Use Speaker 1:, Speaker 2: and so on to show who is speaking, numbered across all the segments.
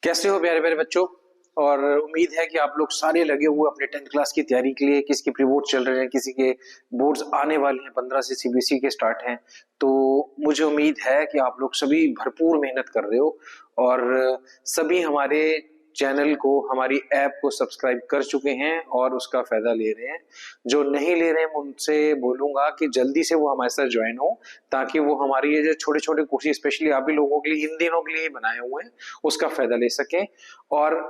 Speaker 1: कैसे हो प्यारे प्यारे बच्चों। और उम्मीद है कि आप लोग सारे लगे हुए अपने 10th क्लास की तैयारी के लिए। किसी के प्री बोर्ड चल रहे हैं, किसी के बोर्ड्स आने वाले हैं, 15 से सीबीएसई के स्टार्ट हैं। तो मुझे उम्मीद है कि आप लोग सभी भरपूर मेहनत कर रहे हो और सभी हमारे चैनल को, हमारी ऐप को सब्सक्राइब कर चुके हैं और उसका फायदा ले रहे हैं। जो नहीं ले रहे हैं उनसे बोलूंगा कि जल्दी से वो हमारे साथ ज्वाइन हो, ताकि वो हमारी ये जो छोटे छोटे कोर्सेज स्पेशली आप भी लोगों के लिए इन दिनों के लिए ही बनाए हुए हैं उसका फायदा ले सकें। और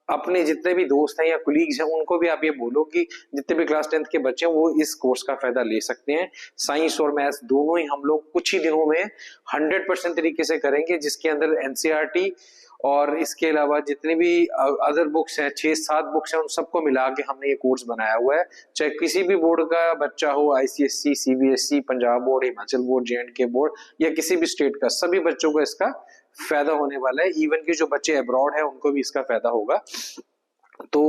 Speaker 1: अपने जितने भी दोस्त हैं या कुलीग्स हैं उनको भी आप ये बोलो कि जितने भी क्लास 10th के बच्चे हैं वो इस कोर्स का फायदा ले सकते हैं। साइंस और मैथ्स दोनों ही हम लोग कुछ ही दिनों में 100% तरीके से करेंगे, जिसके अंदर एनसीईआरटी और इसके अलावा जितने भी अदर बुक्स हैं, 6-7 बुक्स हैं, उन सबको मिला के हमने ये कोर्स बनाया हुआ है। चाहे किसी भी बोर्ड का बच्चा हो, ICSE, CBSE, Punjab board, Himachal board, J&K board या किसी भी स्टेट का, सभी बच्चों को इसका फायदा होने वाला है। इवन कि जो बच्चे अब्रॉड है उनको भी इसका फायदा होगा। तो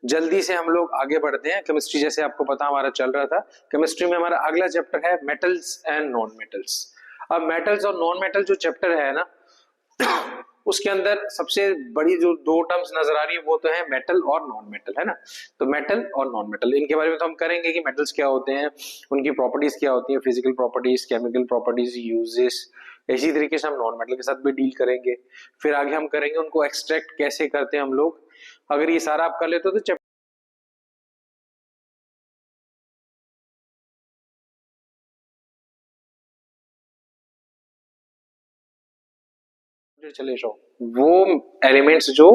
Speaker 1: जल्दी से हम लोग आगे बढ़ते हैं। केमिस्ट्री जैसे आपको पता हमारा चल रहा था, केमिस्ट्री में हमारा अगला चैप्टर है मेटल्स एंड नॉन मेटल्स। अब मेटल्स और नॉन मेटल जो चैप्टर है ना उसके अंदर सबसे बड़ी जो दो टर्म्स नजर आ रही है वो तो है मेटल और नॉन मेटल, है ना। तो मेटल और नॉन मेटल, इनके बारे में तो हम करेंगे कि मेटल्स क्या होते हैं, उनकी प्रॉपर्टीज क्या होती है, physical properties, chemical properties, uses. इसी तरीके से हम नॉन मेटल के साथ भी डील करेंगे। फिर आगे हम करेंगे उनको एक्सट्रैक्ट कैसे करते हैं हम लोग। अगर ये सारा आप कर लेते हो तो चले जाओ। वो एलिमेंट्स जो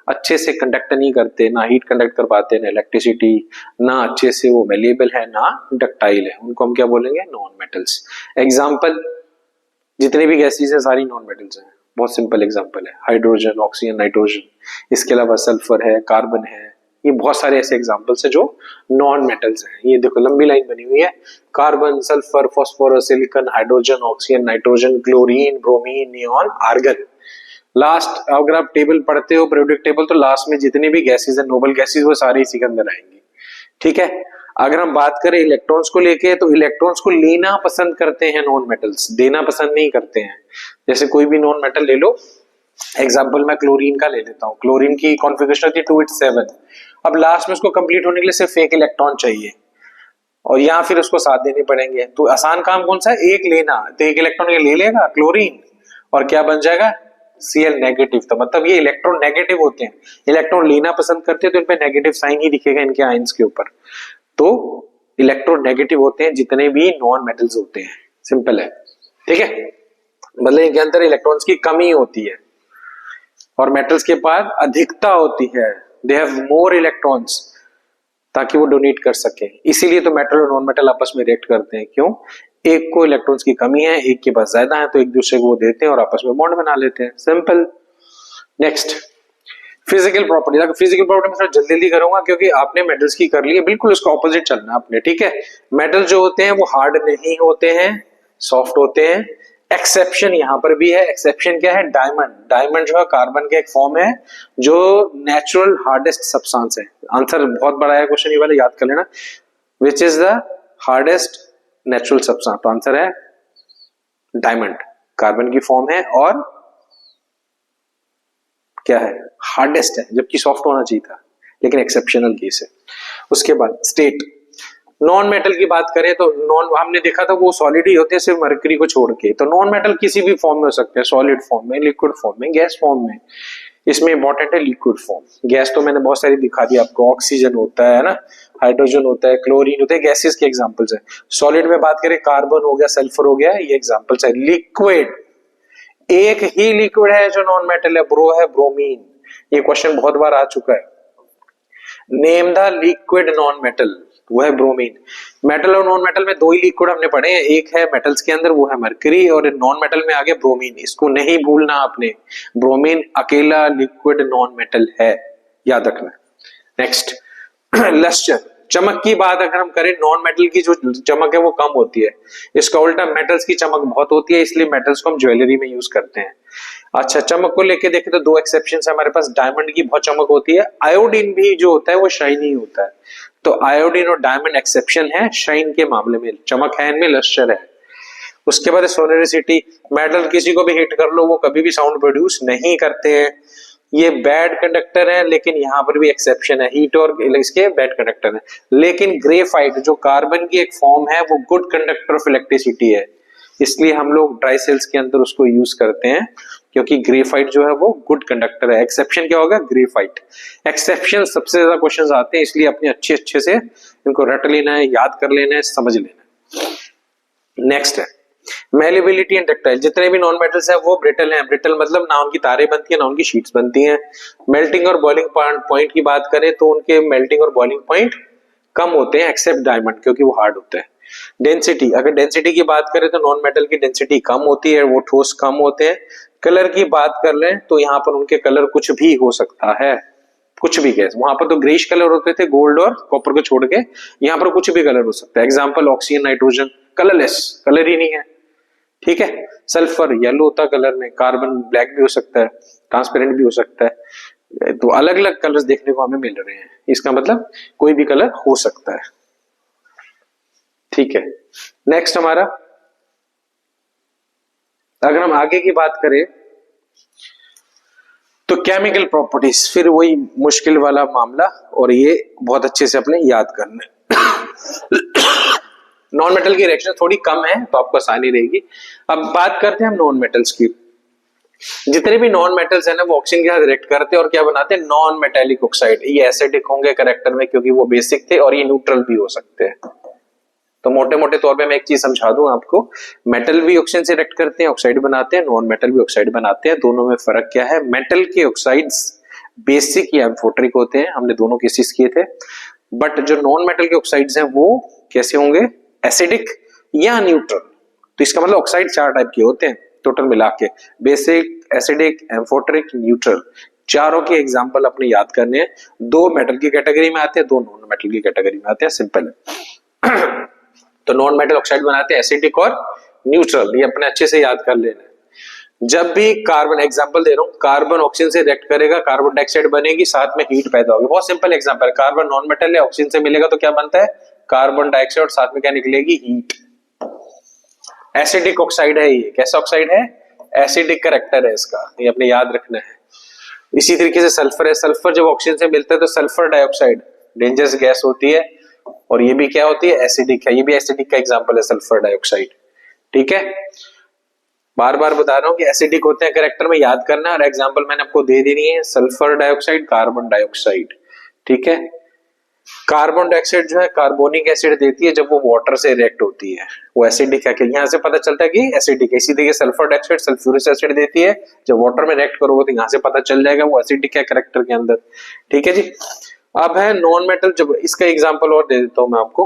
Speaker 1: अच्छे से कंडक्ट नहीं करते, ना हीट कंडक्ट कर पाते, ना इलेक्ट्रिसिटी, ना अच्छे से वो मेलेबल है, ना डक्टाइल है, उनको हम क्या बोलेंगे, नॉन मेटल्स। एग्जाम्पल, जितने भी गैसेस है सारी नॉन मेटल्स हैं। बहुत सिंपल एग्जांपल है, हाइड्रोजन, ऑक्सीजन, नाइट्रोजन। इसके अलावा सल्फर है, कार्बन है। ये बहुत सारे ऐसे एग्जांपल्स है जो नॉन मेटल्स हैं। ये देखो लंबी लाइन बनी हुई है, carbon, sulphur, phosphorus, silicon, hydrogen, oxygen, nitrogen, chlorine, bromine, neon, argon. Last अगर आप टेबल पढ़ते हो, पीरियोडिक टेबल, तो लास्ट में जितनी भी गैसेस है, नोबल गैसेस, वो सारे इसी के अंदर आएंगी। ठीक है। अगर हम बात करें इलेक्ट्रॉन्स को लेके, तो इलेक्ट्रॉन्स को लेना पसंद करते हैं नॉन मेटल्स, देना पसंद नहीं करते हैं। जैसे कोई भी नॉन मेटल ले लो, एग्जांपल मैं क्लोरीन का ले लेता हूं। क्लोरीन की कॉन्फ़िगरेशन होती है 2s7। अब लास्ट में उसको कंप्लीट होने के लिए सिर्फ एक इलेक्ट्रॉन चाहिए और यहाँ फिर उसको साथ देने पड़ेंगे। तो आसान काम कौन सा है, एक लेना। तो एक इलेक्ट्रॉन ये ले लेगा क्लोरीन और क्या बन जाएगा, Cl नेगेटिव। तो मतलब ये इलेक्ट्रॉन नेगेटिव होते हैं, इलेक्ट्रॉन लेना पसंद करते हैं, तो इनपे नेगेटिव साइन ही दिखेगा इनके आयंस के ऊपर। तो इलेक्ट्रोनेगेटिव होते हैं जितने भी नॉन मेटल्स होते हैं, सिंपल है। ठीक है। मतलब इनके अंदर इलेक्ट्रॉन्स की कमी होती है और मेटल्स के पास अधिकता होती है, दे हैव मोर इलेक्ट्रॉन्स, ताकि वो डोनेट कर सके। इसीलिए तो मेटल और नॉन मेटल आपस में रिएक्ट करते हैं। क्यों, एक को इलेक्ट्रॉन्स की कमी है, एक के पास ज्यादा है, तो एक दूसरे को वो देते हैं और आपस में बॉन्ड बना लेते हैं, simple. Next, physical property. Physical property में थोड़ा जल्दी जल्दी करूंगा क्योंकि आपने मेटल्स की कर ली है, बिल्कुल उसका ऑपोजिट चलना आपने। ठीक है। मेटल जो होते हैं वो हार्ड नहीं होते हैं, सॉफ्ट होते हैं। एक्सेप्शन यहां पर भी है। एक्सेप्शन क्या है, डायमंड। डायमंड जो है कार्बन का एक फॉर्म है जो नेचुरल हार्डेस्ट सब्सटेंस है। आंसर बहुत बड़ा है क्वेश्चन, ये वाला याद कर लेना। Which is the hardest natural substance, तो आंसर है डायमंड। कार्बन की फॉर्म है और क्या है, हार्डेस्ट है, जबकि सॉफ्ट होना चाहिए था, लेकिन एक्सेप्शनल केस है। उसके बाद स्टेट, नॉन मेटल की बात करें तो नॉन, हमने देखा था वो सॉलिड ही होते हैं सिर्फ मरकरी को छोड़ के। तो नॉन मेटल किसी भी फॉर्म में हो सकते हैं, सॉलिड फॉर्म में, लिक्विड फॉर्म में, गैस फॉर्म में। इसमें इंपॉर्टेंट है लिक्विड फॉर्म। गैस तो मैंने बहुत सारी दिखा दी आपको, ऑक्सीजन होता है ना, हाइड्रोजन होता है, क्लोरीन होता है, गैसेस के एग्जांपल्स है। सॉलिड में बात करें, कार्बन हो गया, सल्फर हो गया, ये एग्जांपल्स है। लिक्विड, एक ही लिक्विड है जो नॉन मेटल है, ब्रो है ब्रोमीन। ये क्वेश्चन बहुत बार आ चुका है। Name the liquid non metal, वो है ब्रोमीन। मेटल और नॉन मेटल में दो ही लिक्विड हमने पढ़े हैं, एक है मेटल्स के अंदर वो है मरकरी, और नॉन मेटल में आगे ब्रोमीन। इसको नहीं भूलना आपने, ब्रोमीन अकेला लिक्विड नॉन मेटल है, याद रखना। नेक्स्ट, लस्टर, चमक की बात अगर हम करें, नॉन मेटल की जो चमक है वो कम होती है, इसका उल्टा मेटल्स की चमक बहुत होती है, इसलिए मेटल्स को हम ज्वेलरी में यूज करते हैं। अच्छा, चमक को लेके देखें तो दो एक्सेप्शंस है हमारे पास। डायमंड की बहुत चमक होती है, आयोडीन भी जो होता है वो शाइनी होता है। तो आयोडीन और डायमंड एक्सेप्शन है शाइन के मामले में, चमक है इनमें, लस्टर है। उसके बाद सोनरिसिटी, मेटल किसी को भी हिट कर लो वो कभी भी साउंड प्रोड्यूस नहीं करते हैं। ये बैड कंडक्टर है, लेकिन यहाँ पर भी एक्सेप्शन है, हीट और इसके बैड कंडक्टर है। लेकिन ग्रेफाइट जो कार्बन की एक फॉर्म है वो गुड कंडक्टर ऑफ इलेक्ट्रिसिटी है, इसलिए हम लोग ड्राई सेल्स के अंदर उसको यूज करते हैं, क्योंकि ग्रेफाइट जो है वो गुड कंडक्टर है। एक्सेप्शन क्या होगा? ग्रेफाइट। एक्सेप्शन सबसे ज्यादा क्वेश्चंस आते हैं, इसलिए अपने अच्छे से इनको रट लेना है, याद कर लेना है, समझ लेना है। नेक्स्ट है मेलिबिलिटी एंड डक्टाइल। जितने भी नॉन मेटल्स हैं वो ब्रिटल हैं। ब्रिटल मतलब ना उनकी तारें बनती हैं ना उनकी शीट्स बनती हैं। मेल्टिंग और बॉइलिंग पॉइंट की बात करें तो उनके मेल्टिंग और बॉइलिंग पॉइंट कम होते हैं एक्सेप्ट डायमंड, क्योंकि वो हार्ड होते हैं। डेंसिटी, अगर डेंसिटी की बात करें तो नॉन मेटल की डेंसिटी कम होती है, वो ठोस कम होते हैं। कलर की बात कर लें तो यहाँ पर उनके कलर कुछ भी हो सकता है, कुछ भी गैस। वहां पर तो ग्रेइश कलर होते थे गोल्ड और कॉपर को छोड़ के, यहाँ पर कुछ भी कलर हो सकता है। Example oxygen, nitrogen, colourless, colour ही नहीं है। ठीक है, सल्फर येलो होता कलर में, कार्बन ब्लैक भी हो सकता है, ट्रांसपेरेंट भी हो सकता है। तो अलग अलग कलर्स देखने को हमें मिल रहे हैं, इसका मतलब कोई भी कलर हो सकता है। ठीक है, नेक्स्ट हमारा, अगर हम आगे की बात करें तो केमिकल प्रॉपर्टीज, फिर वही मुश्किल वाला मामला, और ये बहुत अच्छे से अपने याद करना है। नॉन मेटल की रिएक्शन थोड़ी कम है तो आपको आसानी रहेगी। अब बात करते हैं हम नॉन मेटल्स की। जितने भी नॉन मेटल्स है ना वो ऑक्सीजन के साथ रिएक्ट करते हैं और क्या बनाते हैं? Non metallic oxide. ये एसिडिक होंगे कैरेक्टर में क्योंकि वो बेसिक थे, और ये न्यूट्रल भी हो सकते हैं। तो मोटे मोटे तौर पे मैं एक चीज समझा दूं आपको, मेटल भी ऑक्सीजन से रिएक्ट करते हैं, ऑक्साइड बनाते हैं, नॉन मेटल भी ऑक्साइड बनाते हैं। दोनों में फर्क क्या है? मेटल के ऑक्साइड्स बेसिक या एम्फोटरिक होते हैं, हमने दोनों केसेस किए थे। बट जो नॉन मेटल के ऑक्साइड्स हैं वो कैसे होंगे? एसिडिक या न्यूट्रल। तो इसका मतलब ऑक्साइड 4 टाइप के होते हैं टोटल मिला के, बेसिक, एसिडिक, एम्फोटरिक, न्यूट्रल। चारों के एग्जांपल अपने याद करने हैं। 2 मेटल की कैटेगरी में आते हैं, 2 नॉन मेटल की कैटेगरी में आते हैं, सिंपल है। तो नॉन मेटल ऑक्साइड बनाते हैं एसिडिक और न्यूट्रल, ये अपने अच्छे से याद कर लेना है। जब भी कार्बन, एग्जांपल दे रहा हूं, कार्बन ऑक्सीजन से रिएक्ट करेगा, कार्बन डाइऑक्साइड बनेगी, साथ में हीट पैदा होगी। बहुत simple example, carbon non metal है, ऑक्सीजन से मिलेगा तो क्या बनता है? कार्बन डाइऑक्साइड, और साथ में क्या निकलेगी? हीट। एसिडिक ऑक्साइड है ये। कैसा ऑक्साइड है? एसिडिक कैरेक्टर है इसका, ये अपने याद रखना है। इसी तरीके से सल्फर है। सल्फर जब ऑक्सीजन से मिलता है तो सल्फर डाइऑक्साइड डेंजरस गैस होती है, और ये भी क्या होती है? एसिडिक है। ये भी एसिडिक का एग्जांपल है, सल्फर डाइऑक्साइड। ठीक है, बार बार बता रहा हूं कि एसिडिक होते हैं कैरेक्टर में, याद करना। और एग्जांपल मैंने आपको दे दी है, सल्फर डाइऑक्साइड, कार्बन डाइऑक्साइड। ठीक है, कार्बन डाइऑक्साइड जो है कार्बोनिक एसिड देती है जब वो वाटर से रिएक्ट होती है, वो एसिडिक है। यहां से पता चलता है कि एसिडिक है। इसी तरीके सल्फर डाइऑक्साइड सल्फ्यूरिक एसिड देती है, जब वाटर में रिएक्ट करोगे तो यहां से पता चल जाएगा वो एसिडिक है कैरेक्टर के अंदर। ठीक है जी। अब है नॉन मेटल, जब इसका एग्जांपल और दे देता हूं मैं आपको।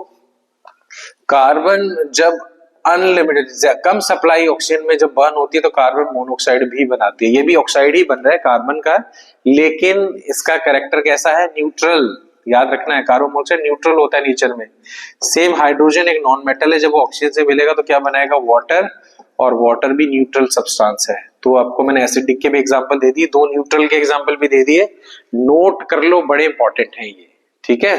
Speaker 1: कार्बन जब अनलिमिटेड, कम सप्लाई ऑक्सीजन में जब बर्न होती है तो कार्बन मोनोऑक्साइड भी बनाती है। ये भी ऑक्साइड ही बन रहा है कार्बन का, लेकिन इसका कैरेक्टर कैसा है? न्यूट्रल। याद रखना है, कार्बन मोनोऑक्साइड न्यूट्रल होता है नेचर में। सेम हाइड्रोजन एक नॉन मेटल है, जब वो ऑक्सीजन से मिलेगा तो क्या बनाएगा? वाटर, और वाटर भी न्यूट्रल सब्सटेंस है। तो आपको मैंने एसिडिक के भी एग्जांपल दे दिए, 2 न्यूट्रल के एग्जांपल भी दे दिए, नोट कर लो, बड़े इंपॉर्टेंट है ये। ठीक है,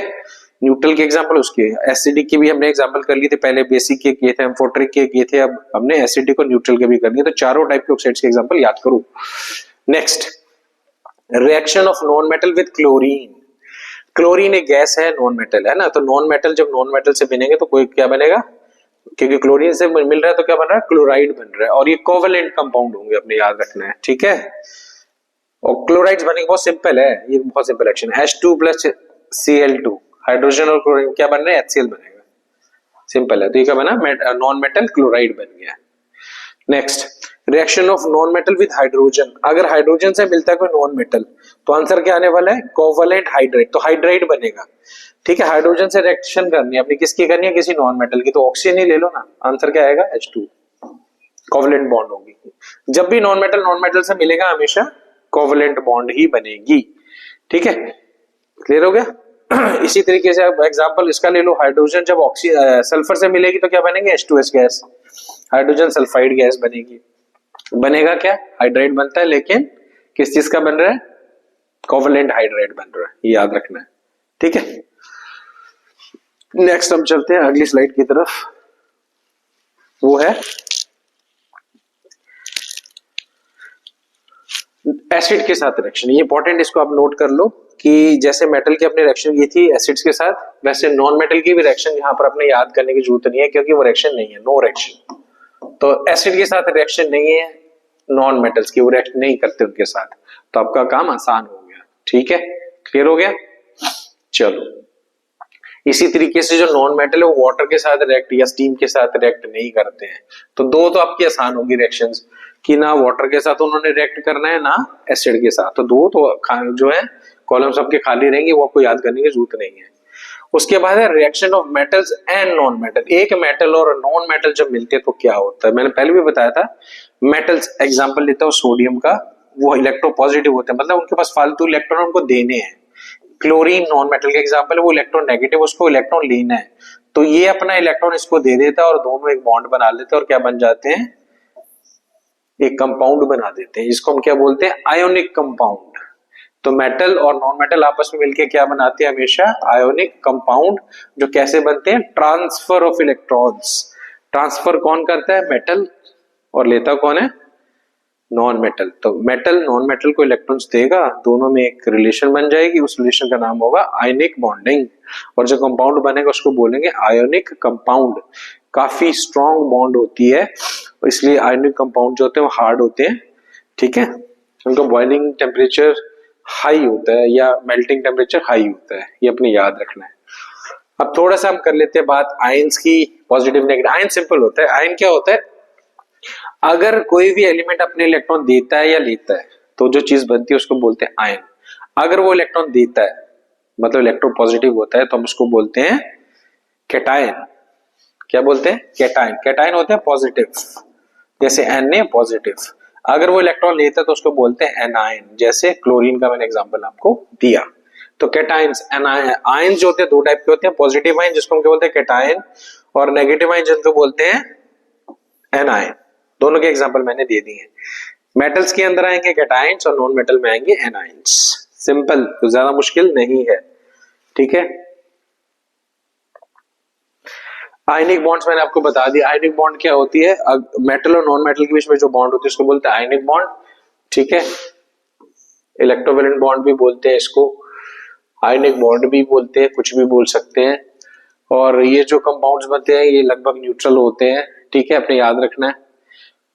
Speaker 1: न्यूट्रल के एग्जांपल उसके, एसिडिक के भी हमने एग्जांपल कर लिए थे पहले, बेसिक के किए थे, एम्फोटरिक के किए थे, अब हमने एसिडिक और न्यूट्रल के भी कर लिए। तो चारों टाइप के ऑक्साइड्स के एग्जांपल याद करो। Next, reaction of non metal with chlorine. Chlorine एक गैस है, नॉन मेटल है ना, तो नॉन मेटल जब नॉन मेटल से बनेंगे तो कोई क्या बनेगा? क्योंकि क्लोरीन से मिल रहा है तो क्या बन रहा है? क्लोराइड बन रहा है, और ये कोवेलेंट कंपाउंड होंगे, अपने याद रखना है। ठीक है, और क्लोराइड्स बनेंगे, बहुत सिंपल है ये, बहुत simple action. H2 plus Cl2, hydrogen और क्लोरीन क्या बन रहा है? HCl बनेगा, सिंपल है। तो ये क्या बना? नॉन मेटल क्लोराइड बन गया। Next, reaction of non metal with hydrogen. अगर हाइड्रोजन से मिलता है कोई नॉन मेटल तो आंसर क्या आने वाला है? कोवेलेंट हाइड्राइड, तो हाइड्राइड बनेगा। ठीक है, हाइड्रोजन से रिएक्शन करनी है अपनी, किसकी करनी है? किसी नॉन मेटल की, तो ऑक्सीजन ही ले लो ना, आंसर क्या आएगा? H2, कोवेलेंट बॉन्ड होगी। जब भी नॉन मेटल से मिलेगा हमेशा कोवेलेंट बॉन्ड ही बनेगी। ठीक है, क्लियर हो गया? इसी तरीके से अब एग्जांपल इसका ले लो, हाइड्रोजन जब सल्फर से मिलेगी तो क्या बनेंगे? H2S gas, hydrogen sulphide gas बनेगी। बनेगा क्या? हाइड्राइड बनता है, लेकिन किस चीज का बन रहा है? कोवेलेंट हाइड्राइड बन रहा है, ये याद रखना है। ठीक है, नेक्स्ट हम चलते हैं अगली स्लाइड की तरफ, वो है एसिड के साथ रिएक्शन, ये इंपॉर्टेंट, इसको आप नोट कर लो कि जैसे मेटल की अपनी रिएक्शन की थी एसिड्स के साथ, वैसे नॉन मेटल की भी रिएक्शन यहाँ पर अपने याद करने की जरूरत नहीं है क्योंकि वो रिएक्शन नहीं है, नो रिएक्शन। तो एसिड के साथ रिएक्शन नहीं है, नॉन मेटल्स की वो रिएक्शन नहीं करते उनके साथ, तो आपका काम आसान हो गया। ठीक है, क्लियर हो गया। चलो इसी तरीके से जो नॉन मेटल है वो वाटर के साथ रिएक्ट या स्टीम के साथ रिएक्ट नहीं करते हैं। तो दो तो आपकी आसान होगी रिएक्शंस कि ना वाटर के साथ उन्होंने रिएक्ट करना है ना एसिड के साथ, तो दो तो जो है कॉलम सबके खाली रहेंगे, वो आपको याद करने की जरूरत नहीं है। उसके बाद है reaction of metals and non metal. एक मेटल और नॉन मेटल जब मिलते हैं तो क्या होता है, मैंने पहले भी बताया था। मेटल्स एग्जांपल लेता हूं सोडियम का, वो इलेक्ट्रोपॉजिटिव होते हैं, मतलब उनके पास फालतू इलेक्ट्रॉन उनको देने हैं। क्लोरीन नॉन मेटल का एग्जांपल है, वो इलेक्ट्रॉन नेगेटिव, उसको इलेक्ट्रॉन लेना है, तो ये अपना इलेक्ट्रॉन इसको दे देता है और दोनों एक बॉन्ड बना लेते हैं और क्या बन जाते हैं, एक कंपाउंड बना देते हैं, जिसको हम क्या बोलते हैं, आयोनिक कंपाउंड। तो मेटल और नॉन मेटल आपस में मिलके क्या बनाते हैं, हमेशा आयोनिक कंपाउंड, जो कैसे बनते हैं, ट्रांसफर ऑफ इलेक्ट्रॉन्स। ट्रांसफर कौन करता है, मेटल, और लेता कौन है, नॉन मेटल। तो मेटल नॉन मेटल को इलेक्ट्रॉन्स देगा, दोनों में एक रिलेशन बन जाएगी, उस रिलेशन का नाम होगा आयनिक बॉन्डिंग, और जो कंपाउंड बनेगा उसको बोलेंगे आयोनिक कंपाउंड। काफी स्ट्रॉन्ग बॉन्ड होती है, इसलिए आयोनिक कंपाउंड जो होते हैं वो हार्ड होते हैं। ठीक है, उनका बॉइलिंग टेम्परेचर हाई होता है या मेल्टिंग टेम्परेचर हाई होता है, ये अपने याद रखना है। अब थोड़ा सा हम कर लेते हैं बात आयंस की, पॉजिटिव नेगेटिव। आयन सिंपल होता है, आयन क्या होता है, अगर कोई भी एलिमेंट अपने इलेक्ट्रॉन देता है या लेता है तो जो चीज बनती है उसको बोलते हैं आयन। अगर वो इलेक्ट्रॉन देता है मतलब इलेक्ट्रो पॉजिटिव होता है तो हम उसको बोलते हैं कैटायन। क्या बोलते हैं, कैटायन। कैटायन होते हैं पॉजिटिव, जैसे Na पॉजिटिव। अगर वो इलेक्ट्रॉन लेता है तो उसको बोलते हैं एनायन, जैसे क्लोरीन का मैंने एग्जांपल आपको दिया। तो कैटायंस आयन जो होते हैं दो टाइप के होते हैं, पॉजिटिव आयन जिसको हम क्या बोलते हैं कैटायन, और नेगेटिव आयन जिनको बोलते हैं एनायन। दोनों के एग्जांपल मैंने दे दिए हैं। मेटल्स के अंदर आएंगे कैटायंस और नॉन मेटल में आएंगे एनायंस। सिंपल, तो ज्यादा मुश्किल नहीं है। ठीक है, आयनिक बॉन्ड्स मैंने आपको बता दिया। आयनिक बॉन्ड क्या होती है, मेटल और नॉन मेटल के बीच में जो बॉन्ड होती है उसको बोलते हैं आयनिक बॉन्ड। ठीक है, इलेक्ट्रोवैलेंट बॉन्ड भी बोलते हैं इसको, आयनिक बॉन्ड भी बोलते हैं, कुछ भी बोल सकते हैं। और ये जो कंपाउंड्स बनते हैं ये लगभग न्यूट्रल होते हैं। ठीक है, अपने याद रखना है।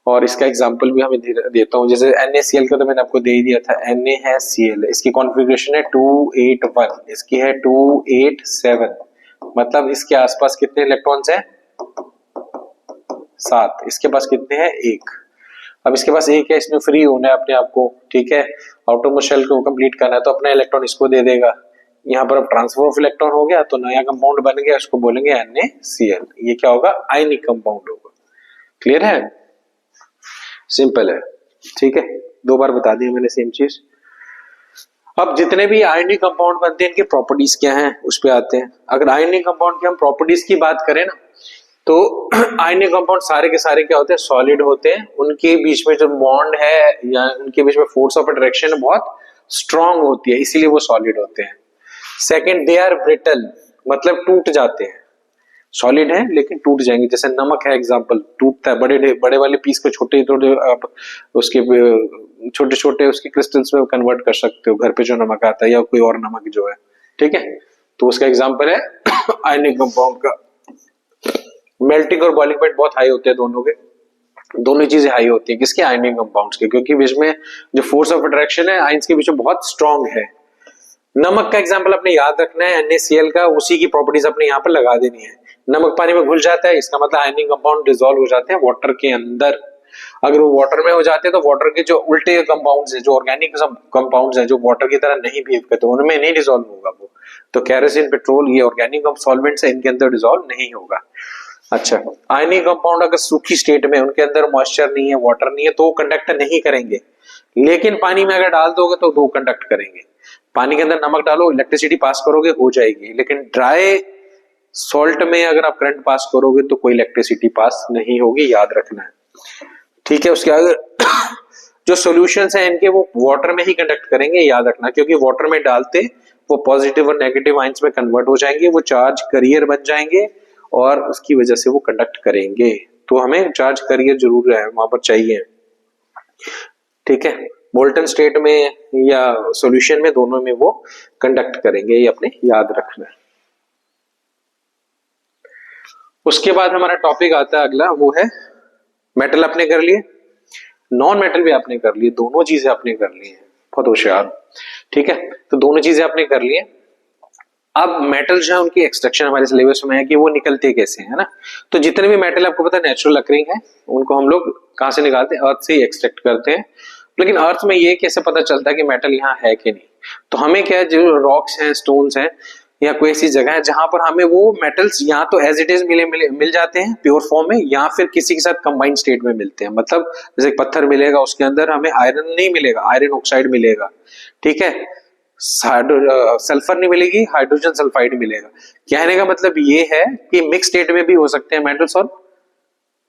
Speaker 1: और इसका एग्जांपल भी हमें देता हूं, जैसे NaCl का तो मैंने आपको दे ही दिया था। Na है, Cl, इसकी कॉन्फ़िगरेशन है 281, इसकी है 287, मतलब इसके आसपास कितने इलेक्ट्रॉन्स हैं, 7। इसके पास कितने हैं, 1। अब इसके पास 1 है, इसमें फ्री होना है अपने आप को। ठीक है, आउटरमोस्ट शेल को कंप्लीट करना है तो अपना इलेक्ट्रॉन इसको दे देगा। यहाँ पर अब ट्रांसफर ऑफ इलेक्ट्रॉन हो गया तो नया कंपाउंड बन गया, उसको बोलेंगे NaCl। ये क्या होगा, आयनिक कंपाउंड होगा। क्लियर है, सिंपल है। ठीक है, 2 बार बता दिया मैंने सेम चीज। अब जितने भी आयनिक कंपाउंड बनते हैं इनके प्रॉपर्टीज क्या हैं उस पे आते हैं। अगर आयनिक कंपाउंड की हम प्रॉपर्टीज की बात करें ना तो आयनिक कंपाउंड सारे के सारे क्या होते हैं, सॉलिड होते हैं। उनके बीच में जो बॉन्ड है या उनके बीच में फोर्स ऑफ अट्रैक्शन बहुत स्ट्रांग होती है, इसीलिए वो सॉलिड होते हैं। सेकेंड, दे आर ब्रिटल, मतलब टूट जाते हैं। सॉलिड है लेकिन टूट जाएंगे, जैसे नमक है एग्जांपल, टूटता है। बड़े बड़े वाले पीस को छोटे छोटे आप उसके छोटे छोटे उसके क्रिस्टल्स में कन्वर्ट कर सकते हो, घर पे जो नमक आता है या कोई और नमक जो है। ठीक है, तो उसका एग्जांपल है आयनिक कंपाउंड का। मेल्टिंग और बॉइलिंग पॉइंट बहुत हाई होते हैं दोनों के, दोनों चीजें हाई होती है किसके, आयनिक कंपाउंड्स के, क्योंकि बीच में जो फोर्स ऑफ अट्रैक्शन है आयंस के बीच में बहुत स्ट्रांग है। नमक का एग्जांपल अपने याद रखना है, NaCl का, उसी की प्रॉपर्टीज अपने यहाँ पर लगा देनी है। नमक पानी में घुल जाता है, इसका मतलब आयनिक कंपाउंड डिसॉल्व हो जाते हैं वाटर के अंदर। अगर वो वाटर में हो जाते हैं तो वाटर के जो उल्टे कंपाउंड्स हैं, जो ऑर्गेनिक कंपाउंड्स हैं, जो वाटर की तरह नहीं बिहेव करते, उनमें नहीं डिसॉल्व होगा वो। तो केरोसिन, पेट्रोल, ये ऑर्गेनिक सॉल्वेंट्स है, इनके अंदर डिसॉल्व नहीं होगा। अच्छा, आयनिक कंपाउंड अगर सूखी स्टेट में, उनके अंदर मॉइस्चर नहीं है, वाटर नहीं है, तो वो कंडक्ट नहीं करेंगे। लेकिन पानी में अगर डाल दोगे तो दो कंडक्ट करेंगे। पानी के अंदर नमक डालो, इलेक्ट्रिसिटी पास करोगे, हो जाएगी। लेकिन ड्राई सॉल्ट में अगर आप करंट पास करोगे तो कोई इलेक्ट्रिसिटी पास नहीं होगी, याद रखना है। ठीक है, उसके आगे जो सॉल्यूशंस हैं इनके, वो वाटर में ही कंडक्ट करेंगे, याद रखना, क्योंकि वाटर में डालते वो पॉजिटिव और नेगेटिव आयंस में कन्वर्ट हो जाएंगे, वो चार्ज कैरियर बन जाएंगे और उसकी वजह से वो कंडक्ट करेंगे। तो हमें चार्ज कैरियर जरूर है वहां पर चाहिए। ठीक है, मोल्टन स्टेट में या सॉल्यूशन में, दोनों में वो कंडक्ट करेंगे, ये अपने याद रखना है। उसके बाद हमारा टॉपिक आता है अगला, वो है मेटल आपने कर लिए, नॉन मेटल भी आपने कर लिए, दोनों चीजें आपने कर ली है, बहुत होशियार। ठीक है, तो दोनों चीजें आपने कर ली है। अब मेटल जो है उनकी एक्सट्रैक्शन हमारे सिलेबस में है कि वो निकलते कैसे है ना। तो जितने भी मेटल आपको पता है नेचुरल अकरिंग है, उनको हम लोग कहां से निकालते हैं, अर्थ से ही एक्सट्रैक्ट करते हैं। लेकिन अर्थ में ये कैसे पता चलता है कि मेटल यहाँ है कि नहीं? तो हमें क्या है, जो रॉक्स हैं, स्टोन्स हैं, या कोई ऐसी जगह है जहां पर हमें वो मेटल्स या तो एज इट इज मिल जाते हैं प्योर फॉर्म में, या फिर किसी के साथ कंबाइंड स्टेट में मिलते हैं। मतलब जैसे पत्थर मिलेगा, उसके अंदर हमें आयरन नहीं मिलेगा, आयरन ऑक्साइड मिलेगा। ठीक है, सल्फर नहीं मिलेगी, हाइड्रोजन सल्फाइड मिलेगा। कहने का मतलब ये है कि मिक्स स्टेट में भी हो सकते हैं मेटल्स और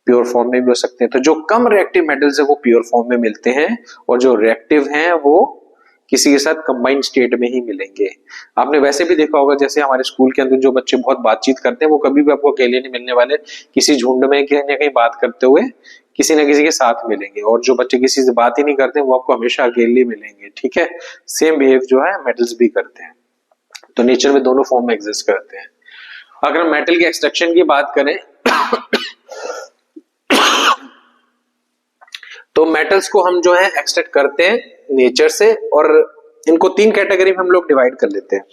Speaker 1: प्योर फॉर्म में भी हो सकते हैं। तो जो कम रिएक्टिव मेटल्स है वो प्योर फॉर्म में मिलते हैं, और जो रिएक्टिव हैं वो किसी के साथ कंबाइंड स्टेट में ही मिलेंगे। आपने वैसे भी देखा होगा, जैसे हमारे स्कूल के अंदर जो बच्चे बहुत बातचीत करते हैं वो कभी भी आपको अकेले नहीं मिलने वाले, किसी झुंड में कहीं ना कहीं बात करते हुए किसी ना किसी के साथ मिलेंगे। और जो बच्चे किसी से बात ही नहीं करते वो आपको हमेशा अकेले मिलेंगे। ठीक है, सेम बिहेव जो है मेटल्स भी करते हैं। तो नेचर में दोनों फॉर्म में एग्जिस्ट करते हैं। अगर हम मेटल के एक्सट्रैक्शन की बात करें तो मेटल्स को हम जो है एक्सट्रैक्ट करते हैं नेचर से, और इनको 3 कैटेगरी में हम लोग डिवाइड कर लेते हैं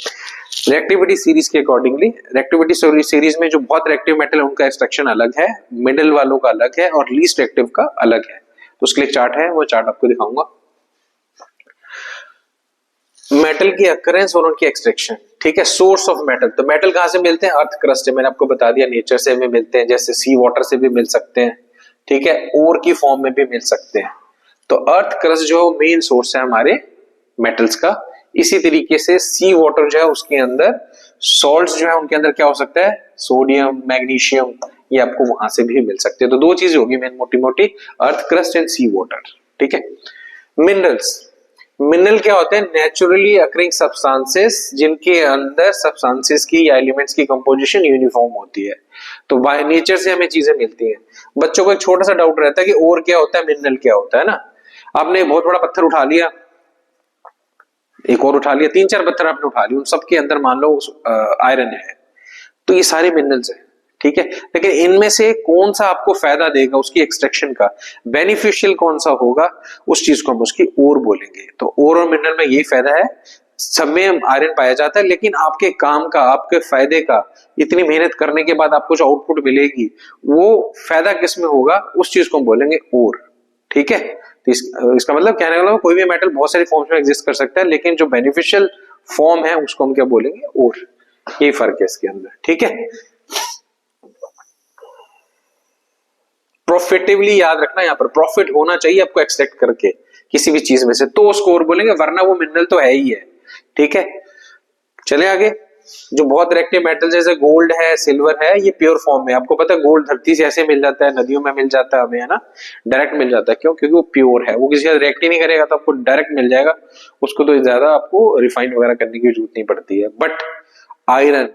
Speaker 1: रिएक्टिविटी सीरीज के अकॉर्डिंगली। रिएक्टिविटी सीरीज में जो बहुत रिएक्टिव मेटल है उनका एक्सट्रैक्शन अलग है, मिडिल वालों का अलग है, और लीस्ट रिएक्टिव का अलग है। तो उसके लिए चार्ट है, वो चार्ट आपको दिखाऊंगा। मेटल की अकरेंस और उनकी एक्सट्रैक्शन। ठीक है, सोर्स ऑफ मेटल, तो मेटल कहां से मिलते हैं? अर्थ क्रस्ट है, मैंने आपको बता दिया, नेचर से भी मिलते हैं, जैसे सी वाटर से भी मिल सकते हैं। ठीक है, ओर की फॉर्म में भी मिल सकते हैं। तो अर्थ क्रस्ट जो मेन सोर्स है हमारे मेटल्स का। इसी तरीके से सी वाटर जो है उसके अंदर सॉल्ट्स जो है उनके अंदर क्या हो सकता है, सोडियम, मैग्नीशियम, ये आपको वहां से भी मिल सकते हैं। तो 2 चीजें होगी मेन मोटी मोटी, earth crust and sea water. ठीक है, मिनरल्स, मिनरल क्या होते हैं? नेचुरली अकरिंग सब्सटेंसेस जिनके अंदर सब्सटेंसेस की या एलिमेंट्स की कंपोजिशन यूनिफॉर्म होती है। तो बाय नेचर से हमें चीजें मिलती हैं। बच्चों को एक छोटा सा डाउट रहता है कि और क्या होता है, मिनरल क्या होता है ना। आपने बहुत बड़ा पत्थर उठा लिया, एक और उठा लिया, 3-4 पत्थर आपने उठा लिए, उन सबके अंदर मान लो आयरन है, तो ये सारे मिनरल्स हैं। ठीक है, लेकिन इनमें से कौन सा आपको फायदा देगा उसकी एक्सट्रैक्शन का, बेनिफिशियल कौन सा होगा, उस चीज को हम उसकी ओर बोलेंगे। तो ओर और मिनरल में यही फायदा है, सब में आयरन पाया जाता है, लेकिन आपके काम का, आपके फायदे का, इतनी मेहनत करने के बाद आपको जो आउटपुट मिलेगी वो फायदा किस में होगा, उस चीज को हम बोलेंगे ओर। ठीक है, तो इसका मतलब कहने का मतलब कोई भी मेटल बहुत सारी फॉर्म्स में एग्जिस्ट कर सकता है, लेकिन जो बेनिफिशियल फॉर्म है उसको हम क्या बोलेंगे, ओर। यही फर्क है इसके अंदर। ठीक है, प्रॉफिटेबली याद रखना, यहां पर प्रॉफिट होना चाहिए आपको एक्सट्रैक्ट करके किसी भी चीज में से, तो उसको और बोलेंगे, वरना वो मिनरल तो है ही है। ठीक है, चले आगे। जो बहुत रिएक्टिव मेटल जैसे गोल्ड है, सिल्वर है, ये प्योर फॉर्म में, आपको पता है गोल्ड धरती से ऐसे मिल जाता है, नदियों में मिल जाता है हमें, है ना, डायरेक्ट मिल जाता है। क्यों? क्योंकि वो प्योर है, वो किसी का रिएक्ट ही नहीं करेगा, तो आपको डायरेक्ट मिल जाएगा, उसको तो ज्यादा आपको रिफाइन वगैरह करने की जरूरत नहीं पड़ती है। बट आयरन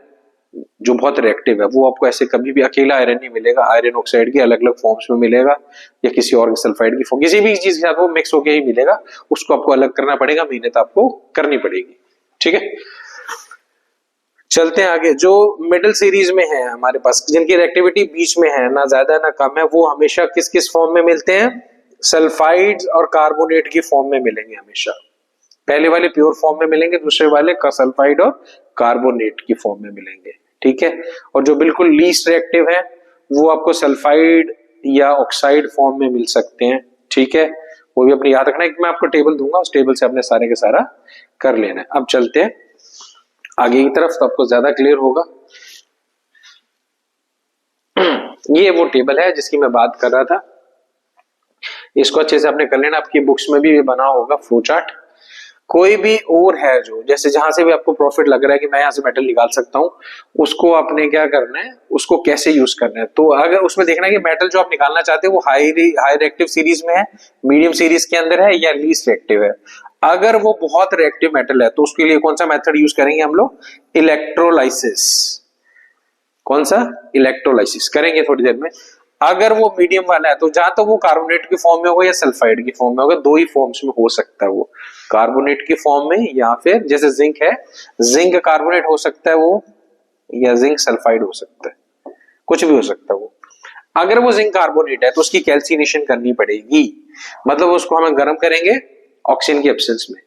Speaker 1: जो बहुत रिएक्टिव है वो आपको ऐसे कभी भी अकेला आयरन नहीं मिलेगा, आयरन ऑक्साइड की अलग अलग फॉर्म्स में मिलेगा, या किसी और सल्फाइड की फॉर्म, किसी भी चीज के साथ वो मिक्स होकर ही मिलेगा, उसको आपको अलग करना पड़ेगा, मेहनत आपको करनी पड़ेगी। ठीक है, चलते हैं आगे। जो मिडिल सीरीज में है हमारे पास, जिनकी रिएक्टिविटी बीच में है, ना ज्यादा ना कम है, वो हमेशा किस किस फॉर्म में मिलते हैं? सल्फाइड्स और कार्बोनेट की फॉर्म में मिलेंगे हमेशा। पहले वाले प्योर फॉर्म में मिलेंगे, दूसरे वाले सल्फाइड और कार्बोनेट की फॉर्म में मिलेंगे। ठीक है, और जो बिल्कुल लीस्ट रिएक्टिव है वो आपको सल्फाइड या ऑक्साइड फॉर्म में मिल सकते हैं। ठीक है, वो भी अपने याद रखना है कि मैं आपको टेबल दूंगा, उस टेबल से आपने सारे के सारा कर लेना है। अब चलते हैं आगे की तरफ, तो आपको ज्यादा क्लियर होगा। ये वो टेबल है जिसकी मैं बात कर रहा था, इसको अच्छे से आपने कर लेना, आपकी बुक्स में भी बना होगा फ्लो चार्ट। कोई भी और है जो, जैसे जहां से भी आपको प्रॉफिट लग रहा है कि मैं यहां से मेटल निकाल सकता हूं, उसको आपने क्या करना है, उसको कैसे यूज करना है। तो अगर उसमें देखना है कि मेटल जो आप निकालना चाहते हैं वो हाई रिएक्टिव सीरीज में है, मीडियम सीरीज के अंदर है, या लीस्ट रिएक्टिव है। अगर वो बहुत रिएक्टिव मेटल है तो उसके लिए कौन सा मेथड यूज करेंगे हम लोग? इलेक्ट्रोलाइसिस। कौन सा? इलेक्ट्रोलाइसिस करेंगे थोड़ी देर में। अगर वो मीडियम वाला है तो जहां तो वो कार्बोनेट की फॉर्म में होगा या सल्फाइड की फॉर्म में होगा, दो ही फॉर्म्स में हो सकता है वो, कार्बोनेट की फॉर्म में या फिर जैसे जिंक है, जिंक कार्बोनेट हो सकता है वो, या जिंक सल्फाइड हो सकता है, कुछ भी हो सकता है वो। अगर वो जिंक कार्बोनेट है तो उसकी कैल्सिनेशन करनी पड़ेगी, मतलब उसको हम गर्म करेंगे ऑक्सीजन की एब्सेंस में।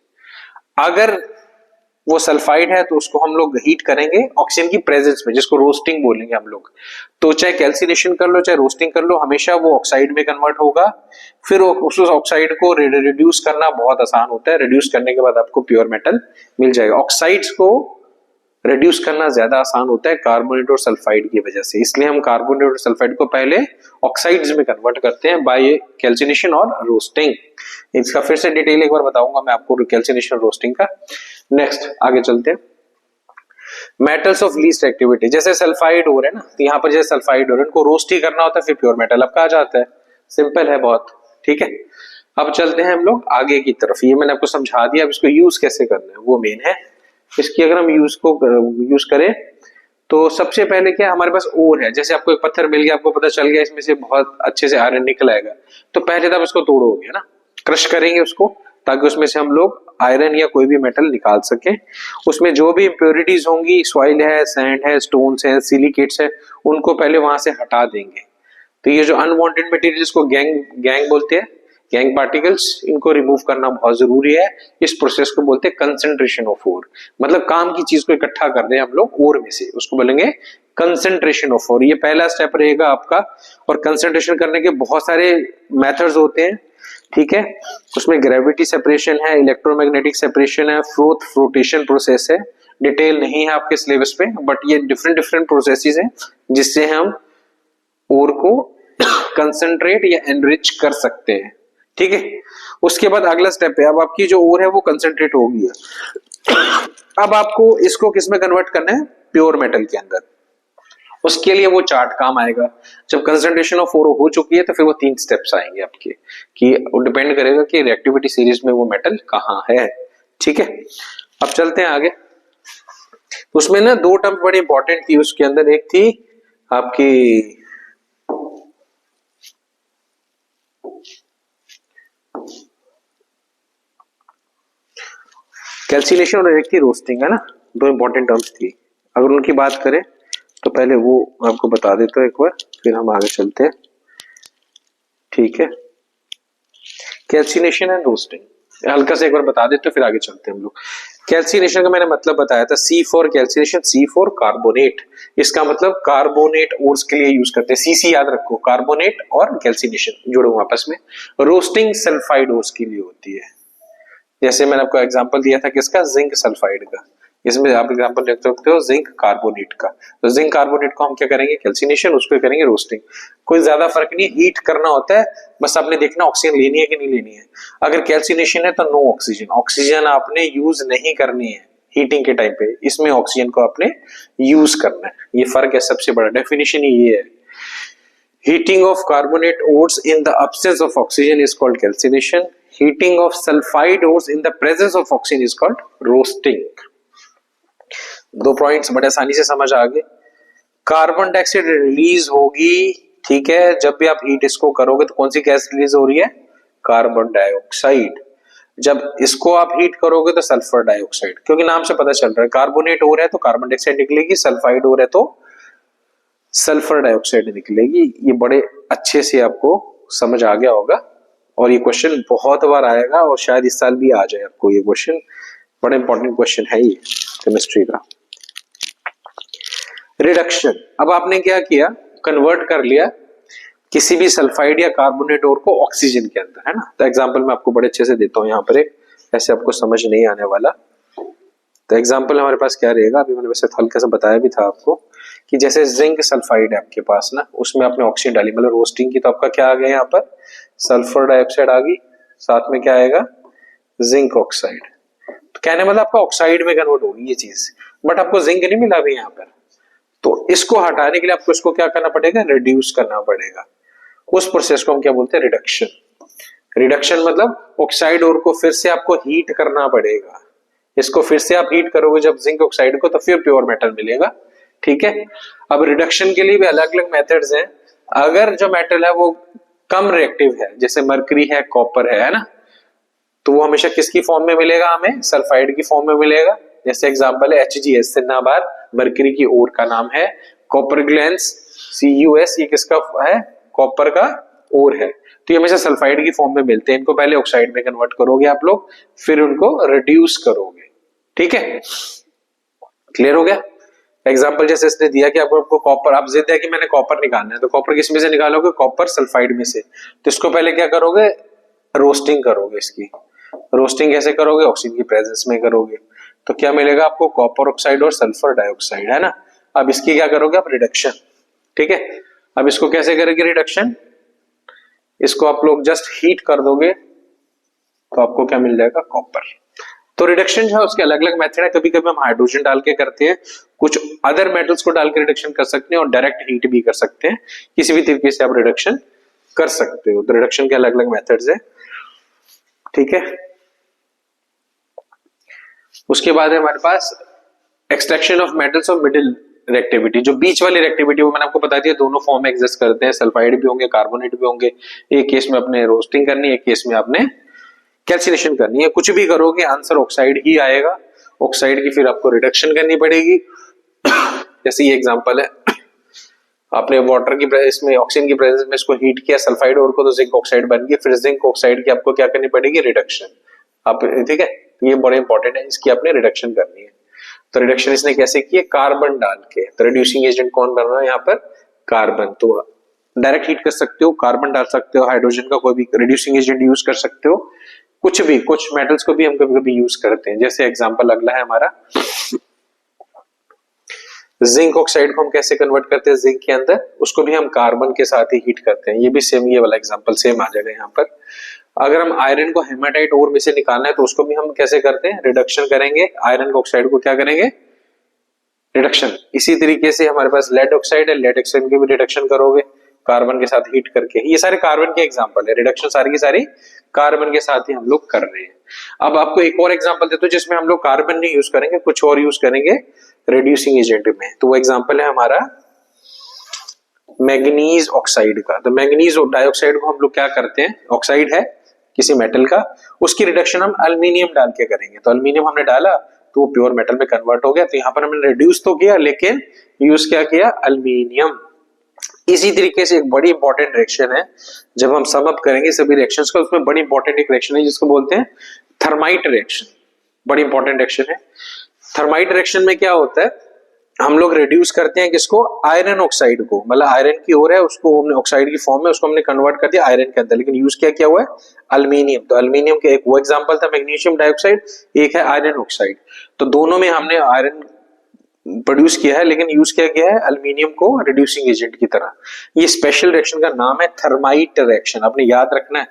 Speaker 1: अगर वो सल्फाइड है तो उसको हम लोग हीट करेंगे ऑक्सीजन की प्रेजेंस में, जिसको रोस्टिंग बोलेंगे हम लोग। तो चाहे कैल्सिनेशन कर लो चाहे रोस्टिंग कर लो, हमेशा वो ऑक्साइड में कन्वर्ट होगा। फिर उस ऑक्साइड को रिड्यूस करना बहुत आसान होता है, रिड्यूस करने के बाद आपको प्योर मेटल मिल जाएगा। ऑक्साइड्स को रिड्यूस करना ज्यादा आसान होता है कार्बोनेट और सल्फाइड की वजह से, इसलिए हम कार्बोनेट और सल्फाइड को पहले ऑक्साइड्स में कन्वर्ट करते हैं बाय कैल्सिनेशन और रोस्टिंग। इसका फिर से डिटेल एक बार बताऊंगा मैं आपको कैल्सिनेशन और रोस्टिंग का। नेक्स्ट आगे चलते हैं, मेटल्स ऑफ लीस्ट एक्टिविटी। जैसे सल्फाइड हो रहे हैं ना, तो यहाँ पर जैसे सल्फाइड हो रहे हैं, उनको रोस्ट ही करना होता है, फिर प्योर मेटल अब कहा जाता है। सिंपल है बहुत, ठीक है। अब चलते हैं हम लोग आगे की तरफ। ये मैंने आपको समझा दिया, अब इसको यूज कैसे करना है वो मेन है। इसकी अगर हम यूज करें तो सबसे पहले क्या हमारे पास ओर है, जैसे आपको एक पत्थर मिल गया, आपको पता चल गया इसमें से बहुत अच्छे से आयरन निकल आएगा, तो पहले तो आप इसको तोड़ोगे ना, क्रश करेंगे उसको, ताकि उसमें से हम लोग आयरन या कोई भी मेटल निकाल सके। उसमें जो भी इंप्योरिटीज होंगी, सॉइल है, सैंड है, स्टोन्स है, सिलिकेट्स है, उनको पहले वहां से हटा देंगे। तो ये जो अनवांटेड मटेरियल्स को गैंग बोलते हैं, गैंग पार्टिकल्स, इनको रिमूव करना बहुत जरूरी है। इस प्रोसेस को बोलते हैं कंसंट्रेशन ऑफ ओर, मतलब काम की चीज को इकट्ठा कर दें हम लोग ओर में से, उसको बोलेंगे कंसंट्रेशन ऑफ ओर। ये पहला स्टेप रहेगा आपका। और कंसंट्रेशन करने के बहुत सारे मेथड्स होते हैं, ठीक है। उसमें ग्रेविटी सेपरेशन है, इलेक्ट्रोमैग्नेटिक सेपरेशन है, फ्लोटेशन प्रोसेस है। डिटेल नहीं है आपके सिलेबस पे, बट ये डिफरेंट डिफरेंट प्रोसेसेस हैं जिससे हम ओर को कंसंट्रेट या एनरिच कर सकते हैं, ठीक है। उसके बाद अगला स्टेप है, अब आपकी जो ओर है वो कंसंट्रेट हो गई है, अब आपको इसको किस में कन्वर्ट करना है, प्योर मेटल के अंदर। उसके लिए वो चार्ट काम आएगा। जब कंसंट्रेशन ऑफ ओर हो चुकी है तो फिर वो 3 स्टेप्स आएंगे आपके, कि वो डिपेंड करेगा कि रिएक्टिविटी सीरीज में वो मेटल कहाँ है, ठीक है। अब चलते हैं आगे। उसमें ना 2 टर्म बड़ी इंपॉर्टेंट थी उसके अंदर, एक थी आपकी कैल्सिनेशन और एक थी रोस्टिंग, है ना, 2 इंपॉर्टेंट टर्म्स थी। अगर उनकी बात करें तो पहले वो आपको बता देता हूं एक बार, फिर हम आगे चलते हैं, ठीक है। कैल्सिनेशन एंड रोस्टिंग हल्का से एक बार बता देते, फिर आगे चलते हैं हम लोग। कैल्सिनेशन का मैंने मतलब बताया था, C for calcination, C for carbonate. इसका मतलब कार्बोनेट ओर्स के लिए यूज करते हैं, सीसी याद रखो, कार्बोनेट और कैल्सिनेशन जुड़े हुए आपस में। रोस्टिंग सल्फाइड ओर्स के लिए होती है। जैसे मैंने आपको एग्जांपल दिया था किसका, जिंक सल्फाइड का, इसमें आप एग्जांपल देख सकते हो जिंक कार्बोनेट का। तो जिंक कार्बोनेट को हम क्या करेंगे, कैल्सिनेशन, उसको करेंगे रोस्टिंग। कोई ज्यादा फर्क नहीं, हीट करना होता है, बस आपने देखना ऑक्सीजन लेनी है कि नहीं लेनी है। अगर कैल्सिनेशन है तो नो ऑक्सीजन, ऑक्सीजन आपने यूज नहीं करनी है हीटिंग के टाइम पे, इसमें ऑक्सीजन को आपने यूज करना है। ये फर्क है, सबसे बड़ा डेफिनेशन ही ये है। Heating of carbonate ores in the absence of oxygen is called calcination. Heating of sulfide ores in the presence of oxygen is called roasting. 2 points बड़े आसानी से समझ आ गए। कार्बन डाइऑक्साइड रिलीज होगी, ठीक है, जब भी आप हीट इसको करोगे तो कौन सी गैस रिलीज हो रही है, कार्बन डाइऑक्साइड। जब इसको आप हीट करोगे तो सल्फर डाइऑक्साइड, क्योंकि नाम से पता चल रहा है कार्बोनेट ओर है तो कार्बन डाइऑक्साइड निकलेगी, सल्फाइड ओर है तो सल्फर डाइऑक्साइड निकलेगी। ये बड़े अच्छे से आपको समझ आ गया होगा, और ये क्वेश्चन बहुत बार आएगा और शायद इस साल भी आ जाए आपको ये क्वेश्चन, बड़ा इंपॉर्टेंट क्वेश्चन है ये केमिस्ट्री का। रिडक्शन, अब आपने क्या किया, कन्वर्ट कर लिया किसी भी सल्फाइड या कार्बोनेट ओर को ऑक्सीजन के अंदर, है ना। तो एग्जांपल मैं आपको बड़े अच्छे से देता हूं यहाँ पर, एक ऐसे आपको समझ नहीं आने वाला। तो एग्जांपल हमारे पास क्या रहेगा, अभी मैंने वैसे हल्का सा बताया भी था आपको, कि जैसे जिंक सल्फाइड है आपके पास ना, उसमें आपने ऑक्सीजन डाली, मतलब रोस्टिंग की, तो आपका क्या आ गया यहाँ पर, सल्फर डाइऑक्साइड आ गई, साथ में क्या आएगा, जिंक ऑक्साइड। तो कहने मतलब आपका ऑक्साइड में कन्वर्ट होगी ये चीज, बट आपको जिंक नहीं मिला अभी यहाँ पर। तो इसको हटाने के लिए आपको इसको क्या करना पड़ेगा, रिड्यूस करना पड़ेगा। उस प्रोसेस को हम क्या बोलते हैं, रिडक्शन। रिडक्शन मतलब ऑक्साइड ओर को फिर से आपको हीट करना पड़ेगा, इसको फिर से आप हीट करोगे जब जिंक ऑक्साइड को, तो फिर प्योर मेटल मिलेगा, ठीक है। अब रिडक्शन के लिए भी अलग अलग मेथड्स हैं, अगर जो मेटल है वो कम रिएक्टिव है, जैसे मरकरी है, कॉपर है ना, तो वो हमेशा किसकी फॉर्म में मिलेगा, हमें सल्फाइड की फॉर्म में मिलेगा। जैसे एग्जांपल है HgS, सिन्नाबार मरकरी की ओर का नाम है, कॉपर ग्लैंस CuS, ये किसका है, कॉपर का ओर है। तो ये हमेशा सल्फाइड की फॉर्म में मिलते हैं। इनको पहले ऑक्साइड में कन्वर्ट करोगे आप लोग, फिर उनको रिड्यूस करोगे। ठीक है, क्लियर हो गया। एग्जांपल जैसे इसने दिया कि आपको कॉपर, आप जिद है कि मैंने कॉपर निकालना है, तो कॉपर किस में से निकालोगे, कॉपर सल्फाइड में से। तो इसको पहले क्या करोगे, रोस्टिंग करोगे। इसकी रोस्टिंग कैसे करोगे, ऑक्सीजन की प्रेजेंस में करोगे। तो क्या मिलेगा आपको, कॉपर ऑक्साइड और सल्फर डाइऑक्साइड, है ना। अब इसकी क्या करोगे आप, रिडक्शन। ठीक है, अब इसको कैसे करेंगे रिडक्शन, इसको आप लोग जस्ट हीट कर दोगे तो आपको क्या मिल जाएगा, कॉपर। तो रिडक्शन जो है उसके अलग अलग मेथड है। कभी कभी हम हाइड्रोजन डाल के करते हैं, कुछ अदर मेटल्स को डाल के रिडक्शन कर सकते हैं, और डायरेक्ट हीट भी कर सकते हैं। किसी भी तरीके से आप रिडक्शन कर सकते हो। तो रिडक्शन के अलग अलग मेथड्स है। ठीक है, उसके बाद है हमारे पास extraction of metals of middle reactivity. जो बीच वाली रिएक्टिविटी वो मैंने आपको बता दिया, दोनों फॉर्म में एग्जिस्ट करते हैं, सल्फाइड भी होंगे, कार्बोनेट भी होंगे। एक केस में अपने रोस्टिंग करनी है, एक केस में आपने कैल्सिनेशन करनी है। कुछ भी करोगे आंसर ऑक्साइड ही आएगा। ऑक्साइड की फिर आपको रिडक्शन करनी पड़ेगी। जैसे ये एग्जांपल है, आपने वाटर की प्रेजेंस में, ऑक्सीजन की प्रेजेंस में इसको हीट किया सल्फाइड और को, तो जिंक ऑक्साइड बन गई। फिर जिंक ऑक्साइड की आपको क्या करनी पड़ेगी, रिडक्शन। आप ठीक है, ये बड़ा इंपॉर्टेंट है, इसकी आपने रिडक्शन करनी है। तो रिडक्शन इसने कैसे की है, कार्बन डाल के। तो रिड्यूसिंग एजेंट कौन बन रहा है यहाँ पर, कार्बन। तो डायरेक्ट हीट कर सकते हो, कार्बन डाल सकते हो, हाइड्रोजन का कोई भी रिड्यूसिंग एजेंट यूज कर सकते हो। कुछ भी, कुछ मेटल्स को भी हम कभी कभी यूज करते हैं। जैसे एग्जांपल अगला है हमारा, जिंक ऑक्साइड को हम कैसे कन्वर्ट करते हैं जिंक के अंदर, उसको भी हम कार्बन के साथ ही हीट करते हैं। ये भी सेम, ये वाला एग्जांपल सेम आ जाएगा यहाँ पर। अगर हम आयरन को हेमाटाइट ओर में से निकालना है तो उसको भी हम कैसे करते हैं, रिडक्शन करेंगे। आयरन ऑक्साइड को क्या करेंगे, रिडक्शन। इसी तरीके से हमारे पास लेड ऑक्साइड है, लेड ऑक्साइड की भी रिडक्शन करोगे कार्बन के साथ हीट करके। ये सारे कार्बन के एग्जांपल है, रिडक्शन सारी की सारी कार्बन के साथ ही हम लोग कर रहे हैं। अब आपको एक और एग्जांपल देता हूं जिसमें हम लोग कार्बन नहीं यूज करेंगे, कुछ और यूज करेंगे रिड्यूसिंग एजेंट में। तो वो एग्जांपल है हमारा मैंगनीज ऑक्साइड का। तो मैंगनीज डाइऑक्साइड को हम लोग क्या करते हैं, ऑक्साइड है किसी मेटल का, उसकी रिडक्शन हम एल्युमिनियम डाल के करेंगे। तो एल्युमिनियम हमने डाला तो वो प्योर मेटल में कन्वर्ट हो गया। तो यहाँ पर हमने रिड्यूस तो किया, लेकिन यूज क्या किया, एल्युमिनियम। इसी तरीके से एक बड़ी इंपॉर्टेंट रिएक्शन है, जब हम सम अप करेंगे सभी रिएक्शंस का, उसमें बड़ी इंपॉर्टेंट एक रिएक्शन है जिसको बोलते हैं थर्माइट रिएक्शन। बड़ी इंपॉर्टेंट रिएक्शन है। थर्माइट रिएक्शन में क्या होता है, हम लोग रिड्यूस करते हैं किसको, आयरन ऑक्साइड को। मतलब आयरन की ओर है, उसको हमने ऑक्साइड की फॉर्म में उसको हमने कन्वर्ट कर दिया आयरन के अंदर, लेकिन यूज क्या किया हुआ है, एल्युमिनियम। तो एल्युमिनियम के एक वो एग्जांपल था मैग्नीशियम डाइऑक्साइड, एक है आयरन ऑक्साइड। तो दोनों में हमने आयरन प्रोड्यूस किया है, लेकिन यूज क्या किया है, एल्युमिनियम को रिड्यूसिंग एजेंट की तरह। ये स्पेशल रिएक्शन का नाम है थर्माइट रिएक्शन। आपने याद रखना है,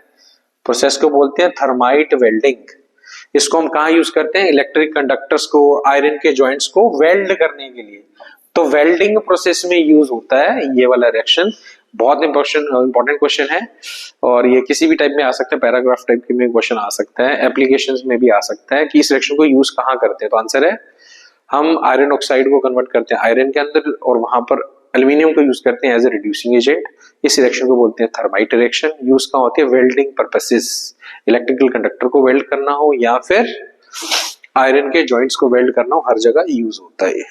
Speaker 1: प्रोसेस को बोलते हैं थर्माइट वेल्डिंग। इसको हम कहाँ यूज करते हैं, इलेक्ट्रिक कंडक्टर्स को, आयरन के जॉइंट्स को वेल्ड करने के लिए। तो वेल्डिंग प्रोसेस में यूज होता है ये वाला रिएक्शन। बहुत इंपॉर्टेंट क्वेश्चन है, और ये किसी भी टाइप में आ सकता है, पैराग्राफ टाइप के में क्वेश्चन आ सकता है, एप्लीकेशंस में भी आ सकता है कि इस रिएक्शन को यूज कहाँ करते हैं। तो आंसर है, हम आयरन ऑक्साइड को कन्वर्ट करते हैं आयरन के अंदर, और वहां पर एल्युमिनियम को यूज करते हैं एज ए रिड्यूसिंग एजेंट। इस रिएक्शन को बोलते हैं थर्माइट रिएक्शन। यूज कहाँ होती है, वेल्डिंग पर्पसेस, इलेक्ट्रिकल कंडक्टर को वेल्ड करना हो या फिर आयरन के जॉइंट्स को वेल्ड करना हो, हर जगह यूज होता है।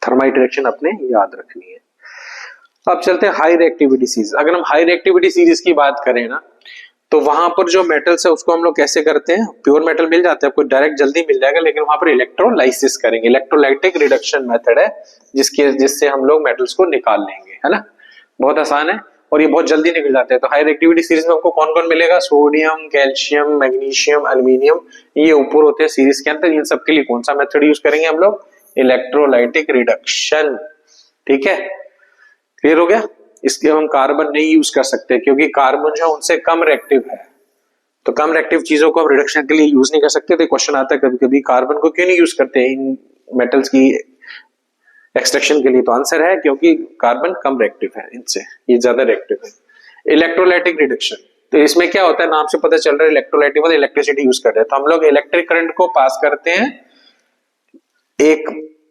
Speaker 1: थर्माइट रिएक्शन अपने याद रखनी है। अब चलते हैं हाई रिएक्टिविटी सीरीज। अगर हम हाई रिएक्टिविटी सीरीज की बात करें ना, तो वहां पर जो मेटल्स है उसको हम लोग कैसे करते हैं, प्योर मेटल मिल जाता है आपको डायरेक्ट, जल्दी मिल जाएगा, लेकिन वहां पर इलेक्ट्रोलाइसिस करेंगे। इलेक्ट्रोलाइटिक रिडक्शन मेथड है जिससे हम लोग मेटल्स को निकाल लेंगे, है ना। बहुत आसान है और ये बहुत जल्दी निकल जाते हैं। तो हाई रिएक्टिविटी सीरीज में आपको कौन कौन मिलेगा, सोडियम, कैल्शियम, मैग्नीशियम, एल्युमिनियम, ये ऊपर होते हैं सीरीज के अंदर। इन सबके लिए कौन सा मेथड यूज करेंगे हम लोग, इलेक्ट्रोलाइटिक रिडक्शन। ठीक है, क्लियर हो गया। इसके हम कार्बन नहीं यूज कर सकते क्योंकि कार्बन जो उनसे कम रिएक्टिव है, तो कम रिएक्टिव चीजों को हम रिडक्शन के लिए यूज नहीं कर सकते। तो क्वेश्चन आता है कभी कभी, कार्बन को क्यों नहीं यूज करते इन मेटल्स की एक्सट्रैक्शन के लिए। तो आंसर है क्योंकि कार्बन कम रिएक्टिव है इनसे, ये ज्यादा रिएक्टिव है। इलेक्ट्रोलाइटिक रिडक्शन, तो इसमें क्या होता है, नाम से पता चल रहा है इलेक्ट्रोलाइटिक मतलब इलेक्ट्रिसिटी यूज कर रहे हैं। तो हम लोग इलेक्ट्रिक करंट को पास करते हैं एक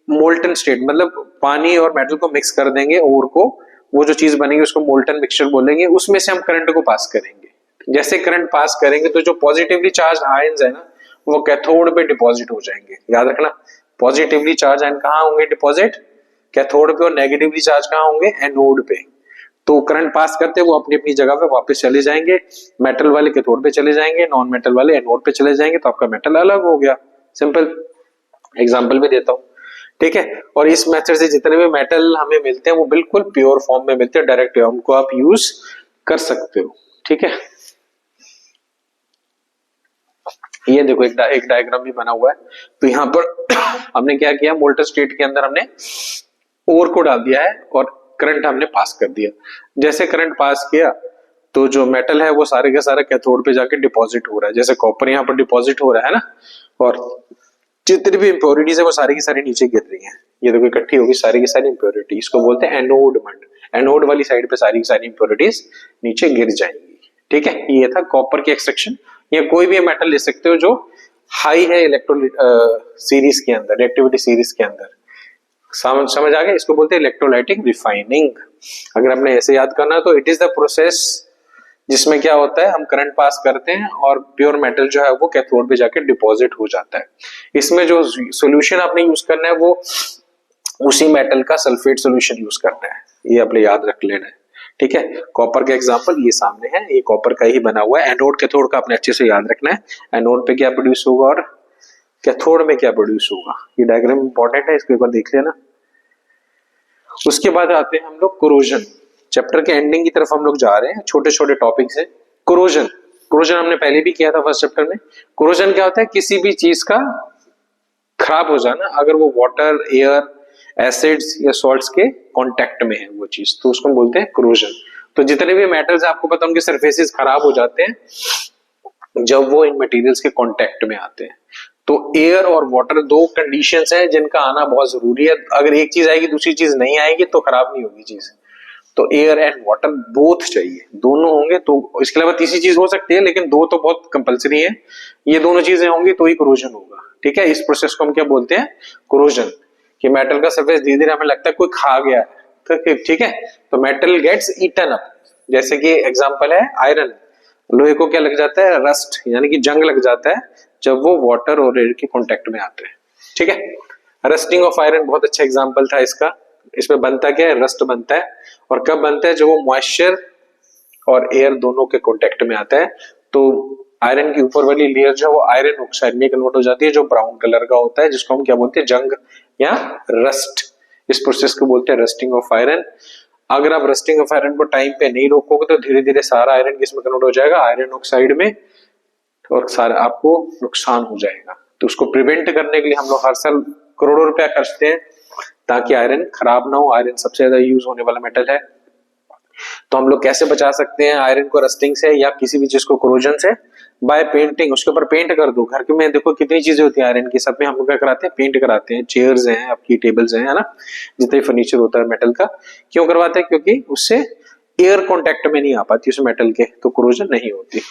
Speaker 1: मोल्टन स्टेट, मतलब पानी और मेटल को मिक्स कर देंगे ओर को, वो जो चीज बनेगी उसको मोल्टन मिक्सचर बोलेंगे, उसमें से हम करंट को पास करेंगे। जैसे करंट पास करेंगे तो जो पॉजिटिवली चार्ज आयंस है ना वो कैथोड पे डिपॉजिट हो जाएंगे। याद रखना, पॉजिटिवली चार्ज आयन कहाँ होंगे डिपॉजिट? कैथोड पे। और नेगेटिवली चार्ज कहाँ होंगे? एनोड पे। तो करंट पास करते वो अपनी अपनी जगह पे वापस चले जाएंगे, मेटल वाले कैथोड पे चले जाएंगे, नॉन मेटल वाले एनोड पे चले जाएंगे, तो आपका मेटल अलग हो गया। सिंपल एग्जांपल भी देता हूं, ठीक है। और इस मेथड से जितने भी मेटल हमें मिलते हैं वो बिल्कुल प्योर फॉर्म में मिलते हैं, डायरेक्ट उनको आप यूज कर सकते हो, ठीक है। ये देखो एक डायग्राम भी बना हुआ है। तो यहां पर हमने क्या किया, मोल्टन स्टेट के अंदर हमने ओर को डाल दिया है और करंट हमने पास कर दिया। जैसे करंट पास किया तो जो मेटल है वो सारे के सारे कैथोड पे जाके डिपॉजिट हो रहा है। जैसे कॉपर यहाँ पर डिपॉजिट हो रहा है ना, और जितनी भी इंप्योरिटीज है वो सारी की सारी नीचे गिर रही है। ये देखो इकट्ठी होगी सारी की सारी इंप्योरिटी, इसको बोलते हैं एनोड मंड। एनोड वाली साइड पे सारी की सारी इंप्योरिटीज नीचे गिर जाएंगी, ठीक है। ये था कॉपर की एक्सट्रैक्शन। या कोई भी मेटल ले सकते हो जो हाई है इलेक्ट्रो सीरीज के अंदर, रिएक्टिविटी सीरीज के अंदर। समझ आ गया? इसको बोलते हैं इलेक्ट्रोलाइटिक रिफाइनिंग। अगर हमने ऐसे याद करना तो इट इज द प्रोसेस जिसमें क्या होता है, हम करंट पास करते हैं और प्योर मेटल जो है वो कैथोड पे जाके डिपॉजिट हो जाता है। इसमें जो सॉल्यूशन आपने यूज करना है वो उसी मेटल का सल्फेट सॉल्यूशन यूज करना है, ये अपने याद रख लेना है, ठीक है। कॉपर का एग्जांपल ये सामने है, ये कॉपर का ही बना हुआ है। एनोड कैथोड का आपने अच्छे से याद रखना है, एनोड पे क्या प्रोड्यूस होगा और कैथोड में क्या प्रोड्यूस होगा। ये डायग्राम इंपॉर्टेंट है, इसको एक बार देख लेना। उसके बाद आते हैं हम लोग कोरोजन। चैप्टर के एंडिंग की तरफ हम लोग जा रहे हैं, छोटे छोटे टॉपिक से। कोरोजन, कोरोजन हमने पहले भी किया था फर्स्ट चैप्टर में। कोरोजन क्या होता है? किसी भी चीज का खराब हो जाना, अगर वो वाटर, एयर, एसिड्स या सॉल्ट्स के कांटेक्ट में है वो चीज, तो उसको बोलते हैं कोरोजन। तो जितने भी मेटल्स आपको पता उनके सरफेसेस खराब हो जाते हैं जब वो इन मटेरियल्स के कांटेक्ट में आते हैं। तो एयर और वाटर दो कंडीशंस हैं जिनका आना बहुत जरूरी है। अगर एक चीज आएगी दूसरी चीज नहीं आएगी तो खराब नहीं होगी चीज। तो एयर एंड वाटर बोथ चाहिए, दोनों होंगे तो। इसके अलावा तीसरी चीज हो सकती है लेकिन दो तो बहुत कंपलसरी है। ये दोनों चीजें होंगी तो ही कोरोजन होगा, ठीक है। इस प्रोसेस को हम क्या बोलते हैं? कोरोजन। कि मेटल का सरफेस धीरे धीरे हमें लगता है कोई खा गया है, तो ठीक है, तो मेटल गेट्स ईटन अप। जैसे कि एग्जांपल है आयरन, लोहे को क्या लग जाता है? रस्ट, यानी कि जंग लग जाता है जब वो वाटर और एयर के कांटेक्ट में आते हैं, ठीक है। रस्टिंग ऑफ आयरन बहुत अच्छा एग्जांपल था इसका। इसमें बनता क्या है? रस्ट बनता है। और कब बनता है? जब वो मॉइस्चर और एयर दोनों के कांटेक्ट में आता है तो आयरन की ऊपर वाली लेयर जो है वो आयरन ऑक्साइड में कन्वर्ट हो जाती है, जो ब्राउन कलर का होता है, जिसको हम क्या बोलते हैं? जंग या रस्ट। इस प्रोसेस को बोलते हैं रस्टिंग ऑफ आयरन। अगर आप रस्टिंग ऑफ आयरन को टाइम पे नहीं रोकोगे तो धीरे धीरे सारा आयरन किसमें कन्वर्ट हो जाएगा? आयरन ऑक्साइड में, और सारा आपको नुकसान हो जाएगा। तो उसको प्रिवेंट करने के लिए हम लोग हर साल करोड़ों रुपया खर्चते हैं ताकि आयरन खराब ना हो। आयरन सबसे ज्यादा यूज होने वाला मेटल है। तो हम लोग कैसे बचा सकते हैं आयरन को रस्टिंग से या किसी भी चीज को कोरोजन से? By painting. उसके ऊपर पेंट कर दो। घर के में देखो कितनी चीजें होती है आयरन की, सब में हम लोग क्या कराते हैं? पेंट कराते हैं। चेयर्स हैं आपकी, टेबल्स हैं, है ना, जितना फर्नीचर होता है मेटल का। क्यों करवाते हैं? क्योंकि उससे एयर कांटेक्ट में नहीं आ पाती उस मेटल के, तो कोरोजन नहीं होती।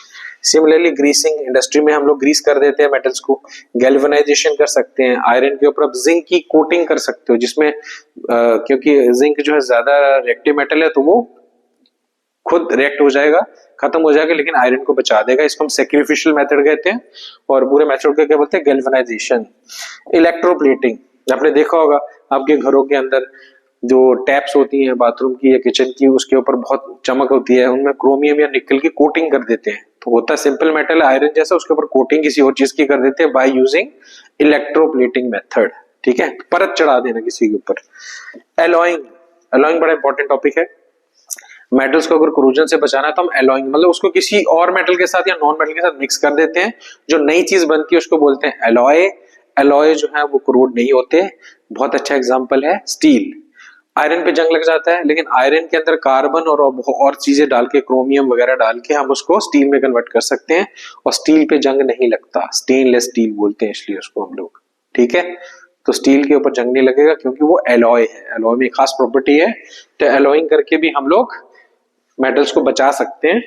Speaker 1: सिमिलरली ग्रीसिंग, इंडस्ट्री में हम लोग ग्रीस कर देते हैं मेटल्स को। गैल्वेनाइजेशन कर सकते हैं। आयरन के ऊपर आप जिंक की कोटिंग कर सकते हो, जिसमें क्योंकि जिंक जो है ज्यादा रिएक्टिव मेटल है तो वो खुद रिएक्ट हो जाएगा, खत्म हो जाएगा, लेकिन आयरन को बचा देगा। इसको हम सैक्रिफिशियल मेथड कहते हैं। और पूरे मेथड को क्या बोलते हैं? गैल्वेनाइजेशन। इलेक्ट्रोप्लेटिंग, आपने देखा होगा आपके घरों के अंदर जो टैप्स होती हैं बाथरूम की या किचन की, उसके ऊपर बहुत चमक होती है, उनमें क्रोमियम या निकल की कोटिंग कर देते हैं। तो होता सिंपल मेटल आयरन जैसा, उसके ऊपर कोटिंग किसी और चीज की कर देते हैं बाय यूजिंग इलेक्ट्रोप्लेटिंग मेथड, ठीक है। परत चढ़ा देना किसी के ऊपर। एलॉइंग, एलॉइंग बड़ा इंपॉर्टेंट टॉपिक है। मेटल्स को अगर कोरोजन से बचाना है तो हम एलॉइंग, मतलब उसको किसी और मेटल के साथ या नॉन मेटल के साथ मिक्स कर देते हैं, जो नई चीज बनती है उसको बोलते हैं एलॉय। एलॉय जो है वो कोरोड नहीं होते। बहुत अच्छा एग्जांपल है स्टील। आयरन पे जंग लग जाता है, लेकिन आयरन के अंदर कार्बन और चीजें डाल के, क्रोमियम वगैरह डाल के हम उसको स्टील में कन्वर्ट कर सकते हैं और स्टील पे जंग नहीं लगता। स्टेनलेस स्टील बोलते हैं इसलिए उसको हम लोग, ठीक है। तो स्टील के ऊपर जंग नहीं लगेगा क्योंकि वो एलॉय है। एलॉय में खास प्रॉपर्टी है, तो एलॉइंग करके भी हम लोग मेटल्स को बचा सकते हैं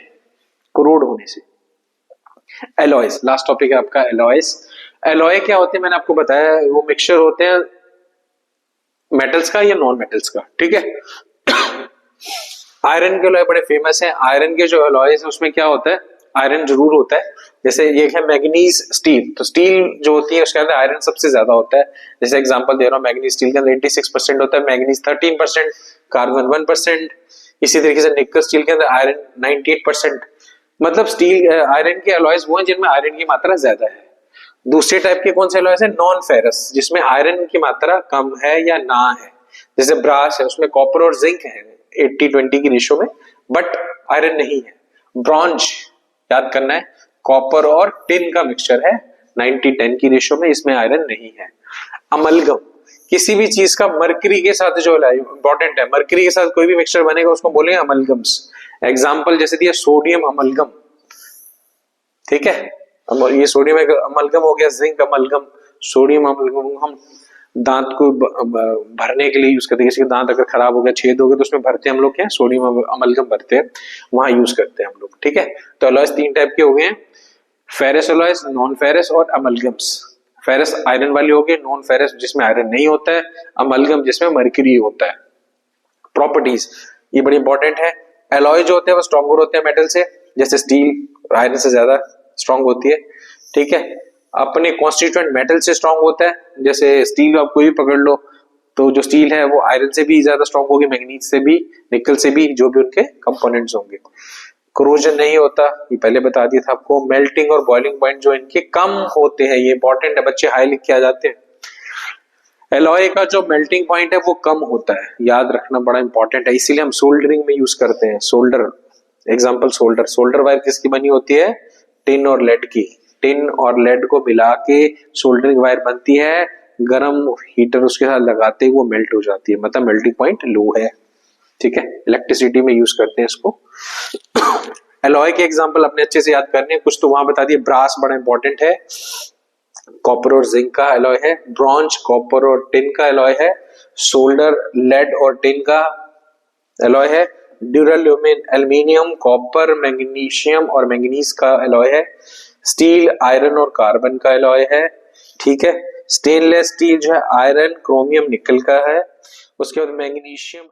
Speaker 1: कोरोड होने से। एलॉयज, लास्ट टॉपिक है आपका एलॉयज। एलॉय क्या होते हैं मैंने आपको बताया, वो मिक्सचर होते हैं मेटल्स का या नॉन मेटल्स का, ठीक है। आयरन के अलॉय बड़े फेमस हैं। आयरन के जो अलॉयज है उसमें क्या होता है, आयरन जरूर होता है। जैसे ये है मैग्नीज स्टील, तो स्टील जो होती है उसके अंदर आयरन सबसे ज्यादा होता है। जैसे एग्जांपल दे रहा हूँ, मैग्नीज स्टील के अंदर 86% होता है, मैग्नीज 13%, कार्बन 1%। इसी तरीके से निकल स्टील के अंदर आयरन 98%। मतलब स्टील आयरन के अलॉयज वो हैं जिनमें आयरन की मात्रा ज्यादा है। दूसरे टाइप के कौन से अलॉयज है, नॉन फेरस, जिसमें आयरन की मात्रा कम है या ना है। जैसे ब्रास है, उसमें कॉपर और जिंक है 80-20 की रेशियो में, बट आयरन नहीं है। ब्रॉन्ज याद करना है, कॉपर और टिन का मिक्सचर है 90-10 की रेशियो में, इसमें आयरन नहीं है। अमलगम, किसी भी चीज का मरकरी के साथ जो इंपॉर्टेंट है, मरकरी के साथ कोई भी मिक्सचर बनेगा उसको बोलेंगे अमलगम्स। एग्जाम्पल जैसे दिया सोडियम अमलगम, ठीक है, ये सोडियम अमलगम हो गया, जिंक अमलगम, सोडियम अमलगम हम दांत को भरने के लिए यूज करते हैं। किसी का दांत अगर खराब हो गया, छेद हो गया, तो उसमें भरते हैं हम लोग क्या, सोडियम अमलगम भरते हैं, वहां यूज करते हैं हम लोग, ठीक है। तो अलॉयज 3 टाइप के हो गए हैं, फेरस अलॉयज, नॉन फेरस और अमलगम्स। फेरस आयरन वाली हो गई, नॉन फेरस जिसमें आयरन नहीं होता है, अमलगम जिसमें मर्क्यूरी होता है। प्रॉपर्टीज ये बड़ी इंपॉर्टेंट है। एलॉय जो होते हैं वो स्ट्रॉन्गर होते हैं मेटल से, जैसे स्टील आयरन से ज्यादा स्ट्रांग होती है, ठीक है। अपने कॉन्स्टिट्यूएंट मेटल से स्ट्रांग होता है, जैसे स्टील आप कोई भी पकड़ लो, तो जो स्टील है वो आयरन से भी ज्यादा स्ट्रांग होगी, मैग्नीज से भी, निकल से भी, जो भी उनके कंपोनेंट्स होंगे। कोरोजन नहीं होता, ये पहले बता दिया था आपको। मेल्टिंग और बॉइलिंग पॉइंट जो इनके कम होते हैं, ये इंपॉर्टेंट है, बच्चे हाई लिख के आ जाते हैं। एलॉय का जो मेल्टिंग पॉइंट है वो कम होता है, याद रखना बड़ा इंपॉर्टेंट है, इसीलिए हम सोल्डरिंग में यूज करते हैं। Solder, example solder, solder wire किसकी बनी होती है, टिन और लेड की। टिन और लेड को मिला के सोल्डरिंग वायर बनती है, गरम हीटर उसके साथ लगाते ही वो मेल्ट हो जाती है, मतलब मेल्टिंग पॉइंट लो है, ठीक है। इलेक्ट्रिसिटी में यूज करते हैं इसको। एलॉय के एग्जांपल अपने अच्छे से याद करने हैं, कुछ तो वहां बता दिए। ब्रास बड़ा इंपॉर्टेंट है, कॉपर और जिंक का एलॉय है। ब्रॉन्ज कॉपर और टिन का एलॉय है। सोल्डर लेड और टिन का एलॉय है। ड्यूराल्यूमिन एल्यूमिनियम कॉपर मैग्नीशियम और मैंगनीज का एलॉय है। स्टील आयरन और कार्बन का एलॉय है, ठीक है। स्टेनलेस स्टील जो है आयरन क्रोमियम निकल का है। उसके बाद मैग्नीशियम